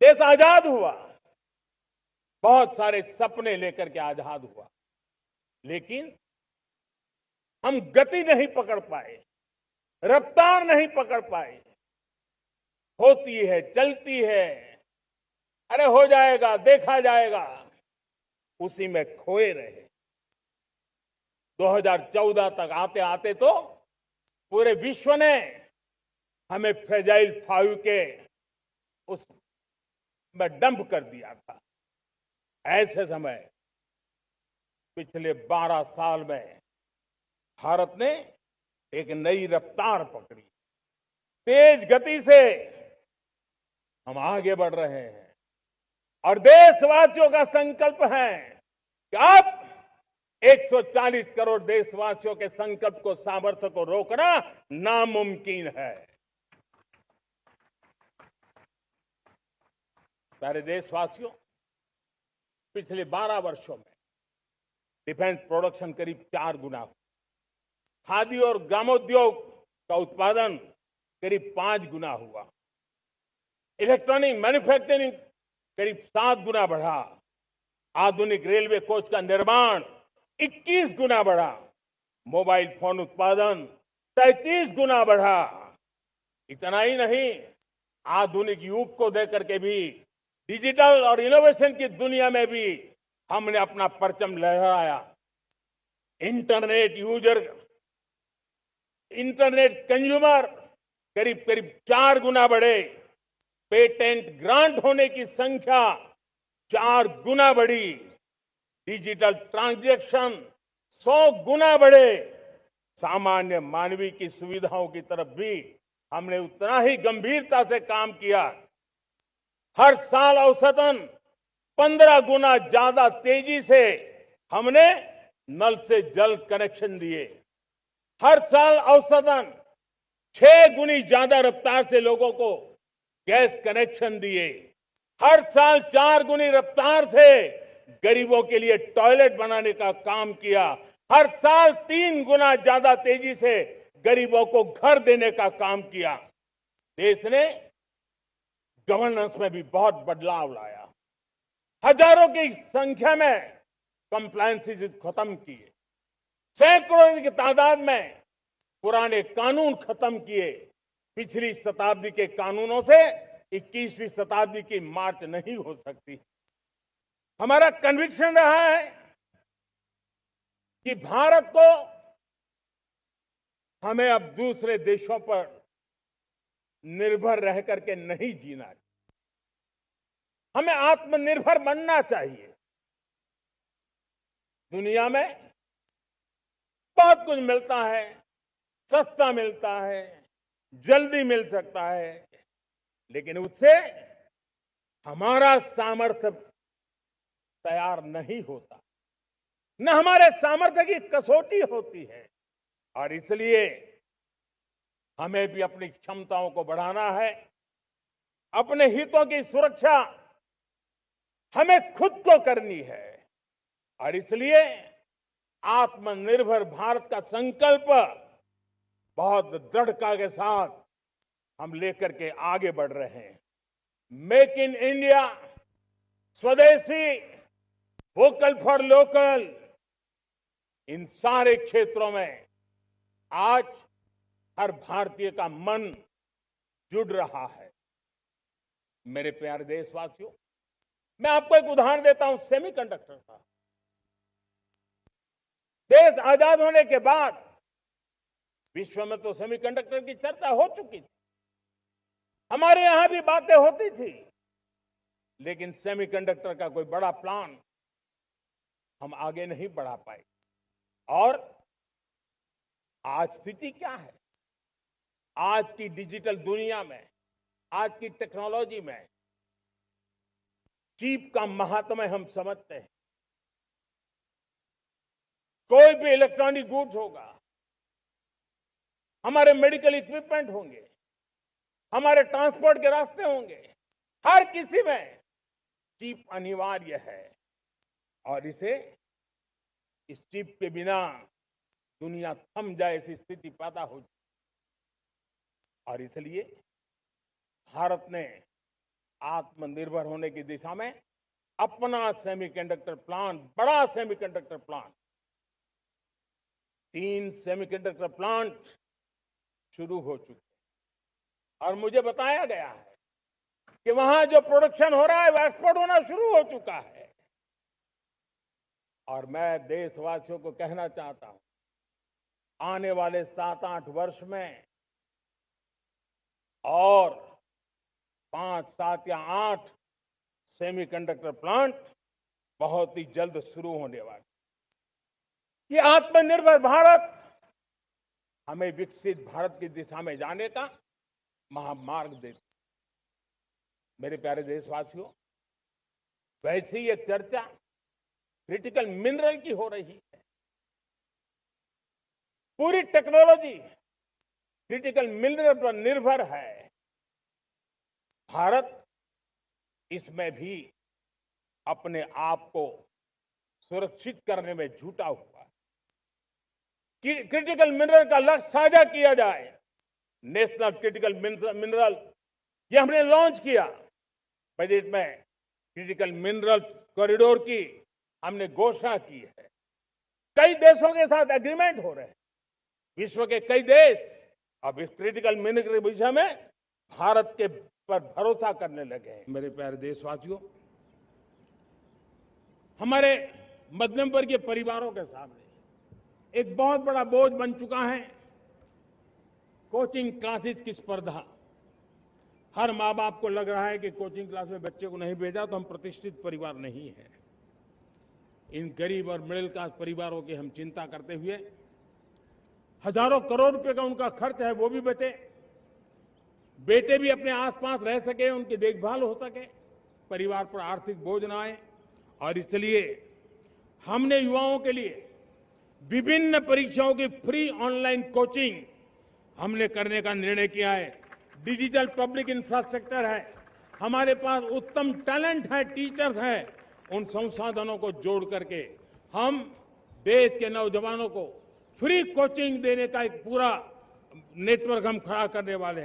देश आजाद हुआ, बहुत सारे सपने लेकर के आजाद हुआ, लेकिन हम गति नहीं पकड़ पाए, रफ्तार नहीं पकड़ पाए। होती है, चलती है, अरे हो जाएगा, देखा जाएगा, उसी में खोए रहे। 2014 तक आते आते तो पूरे विश्व ने हमें फ्रेजाइल 5 के उस में डंप कर दिया था। ऐसे समय पिछले 12 साल में भारत ने एक नई रफ्तार पकड़ी, तेज गति से हम आगे बढ़ रहे हैं और देशवासियों का संकल्प है कि अब 140 करोड़ देशवासियों के संकल्प को, सामर्थ्य को रोकना नामुमकिन है। प्यारे देशवासियों, पिछले 12 वर्षों में डिफेंस प्रोडक्शन करीब 4 गुना हुआ, खादी और ग्रामोद्योग का उत्पादन करीब 5 गुना हुआ, इलेक्ट्रॉनिक मैन्युफैक्चरिंग करीब 7 गुना बढ़ा, आधुनिक रेलवे कोच का निर्माण 21 गुना बढ़ा, मोबाइल फोन उत्पादन 33 गुना बढ़ा। इतना ही नहीं, आधुनिक युग को देकर के भी डिजिटल और इनोवेशन की दुनिया में भी हमने अपना परचम लहराया। इंटरनेट कंज्यूमर करीब करीब 4 गुना बढ़े, पेटेंट ग्रांट होने की संख्या 4 गुना बढ़ी, डिजिटल ट्रांजैक्शन 100 गुना बढ़े। सामान्य मानवीय की सुविधाओं की तरफ भी हमने उतना ही गंभीरता से काम किया। हर साल औसतन 15 गुना ज्यादा तेजी से हमने नल से जल कनेक्शन दिए। हर साल औसतन 6 गुनी ज्यादा रफ्तार से लोगों को गैस कनेक्शन दिए। हर साल 4 गुनी रफ्तार से गरीबों के लिए टॉयलेट बनाने का काम किया। हर साल 3 गुना ज्यादा तेजी से गरीबों को घर देने का काम किया। देश ने गवर्नेंस में भी बहुत बदलाव लाया, हजारों की संख्या में कंप्लायंसेस खत्म किए, सैकड़ों की तादाद में पुराने कानून खत्म किए। पिछली शताब्दी के कानूनों से 21वीं शताब्दी की मार्च नहीं हो सकती। हमारा कन्विक्शन रहा है कि भारत को हमें अब दूसरे देशों पर निर्भर रह करके नहीं जीना, हमें आत्मनिर्भर बनना चाहिए। दुनिया में बहुत कुछ मिलता है, सस्ता मिलता है, जल्दी मिल सकता है, लेकिन उससे हमारा सामर्थ्य तैयार नहीं होता, न हमारे सामर्थ्य की कसौटी होती है। और इसलिए हमें भी अपनी क्षमताओं को बढ़ाना है। अपने हितों की सुरक्षा हमें खुद को करनी है और इसलिए आत्मनिर्भर भारत का संकल्प बहुत दृढ़ता के साथ हम लेकर के आगे बढ़ रहे हैं। मेक इन इंडिया, स्वदेशी, वोकल फॉर लोकल, इन सारे क्षेत्रों में आज हर भारतीय का मन जुड़ रहा है। मेरे प्यारे देशवासियों, मैं आपको एक उदाहरण देता हूं सेमीकंडक्टर का। देश आजाद होने के बाद विश्व में तो सेमीकंडक्टर की चर्चा हो चुकी थी, हमारे यहां भी बातें होती थी, लेकिन सेमीकंडक्टर का कोई बड़ा प्लान हम आगे नहीं बढ़ा पाए। और आज स्थिति क्या है? आज की डिजिटल दुनिया में, आज की टेक्नोलॉजी में चिप का महात्म्य हम समझते हैं। कोई भी इलेक्ट्रॉनिक गुड्स होगा, हमारे मेडिकल इक्विपमेंट होंगे, हमारे ट्रांसपोर्ट के रास्ते होंगे, हर किसी में चिप अनिवार्य है। और इस चिप के बिना दुनिया थम जाए ऐसी स्थिति पैदा हो जाए। और इसलिए भारत ने आत्मनिर्भर होने की दिशा में अपना सेमीकंडक्टर प्लांट, बड़ा सेमीकंडक्टर प्लांट, 3 सेमीकंडक्टर प्लांट शुरू हो चुके हैं और मुझे बताया गया है कि वहां जो प्रोडक्शन हो रहा है वो एक्सपोर्ट होना शुरू हो चुका है। और मैं देशवासियों को कहना चाहता हूं, आने वाले 7-8 वर्ष में और 5, 7 या 8 सेमीकंडक्टर प्लांट बहुत ही जल्द शुरू होने वाले। ये आत्मनिर्भर भारत हमें विकसित भारत की दिशा में जाने का महामार्ग देती। मेरे प्यारे देशवासियों, वैसे ही एक चर्चा क्रिटिकल मिनरल की हो रही है। पूरी टेक्नोलॉजी क्रिटिकल मिनरल पर निर्भर है। भारत इसमें भी अपने आप को सुरक्षित करने में जुटा हुआ है। क्रिटिकल मिनरल का लक्ष्य साझा किया जाए। नेशनल क्रिटिकल मिनरल ये हमने लॉन्च किया। बजट में क्रिटिकल मिनरल कॉरिडोर की हमने घोषणा की है। कई देशों के साथ एग्रीमेंट हो रहे हैं। विश्व के कई देश अब इस क्रिटिकल मिनरल के विषय में भारत के पर भरोसा करने लगे हैं। मेरे प्यारे देशवासियों, हमारे मध्यम वर्गीय परिवारों के सामने एक बहुत बड़ा बोझ बन चुका है कोचिंग क्लासेस की स्पर्धा। हर माँ बाप को लग रहा है कि कोचिंग क्लास में बच्चे को नहीं भेजा तो हम प्रतिष्ठित परिवार नहीं है। इन गरीब और मिडिल क्लास परिवारों की हम चिंता करते हुए हजारों करोड़ रुपए का उनका खर्च है वो भी बचे, बेटे भी अपने आसपास रह सके, उनकी देखभाल हो सके, परिवार पर आर्थिक बोझ न आए। और इसलिए हमने युवाओं के लिए विभिन्न परीक्षाओं की फ्री ऑनलाइन कोचिंग हमने करने का निर्णय किया है। डिजिटल पब्लिक इंफ्रास्ट्रक्चर है, हमारे पास उत्तम टैलेंट है, टीचर्स हैं। उन संसाधनों को जोड़ करके हम देश के नौजवानों को फ्री कोचिंग देने का एक पूरा नेटवर्क हम खड़ा करने वाले हैं।